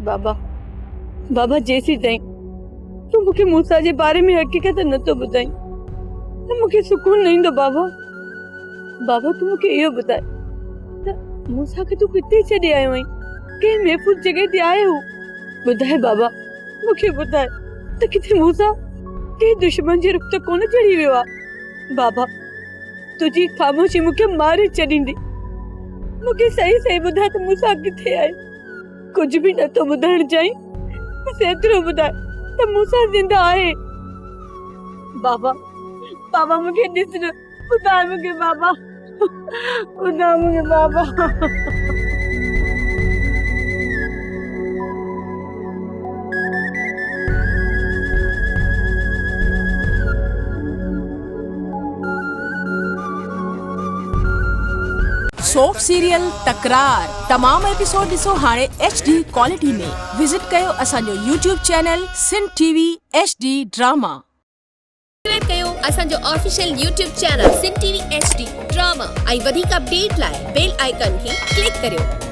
बाबा बाबा जेसी ताईं तू मूंखे मूसा जे बारे में हकीकत नथो ॿुधाई त मूंखे सुकून न ईंदो। बाबा बाबा तू मूंखे इहो ॿुधाए त मूसा खे तू किथे छॾे आयो आहीं, कंहिं महफ़ूज़ जॻह ते आयो? ॿुधाए बाबा मूंखे ॿुधाए त किथे मूसा कंहिं दुश्मन जे रुख़ त कोन चढ़ी वियो आहे? बाबा तुझी ख़ामोशी मूंखे मारे छॾींदी। मूंखे सही सही ॿुधाए त मूसा किथे आहे? कुछ भी नथो ॿुधाइण चाहीं, बस एतिरो ॿुधाए त मूसा ज़िंदा आहे। बाबा बाबा मूंखे ॾिस न, ॿुधाए मूंखे बाबा, ॿुधाए मूंखे बाबा। सोप सीरियल तकरार तमाम एपिसोड ॾिसो हाणे HD क्वालिटी में। विजिट कयो असांजो YouTube channel Sindh TV HD drama. Subscribe कयो असांजो official YouTube channel Sindh TV HD drama ऐं वधीक अपडेट लाइ बेल आइकन खे क्लिक करियो।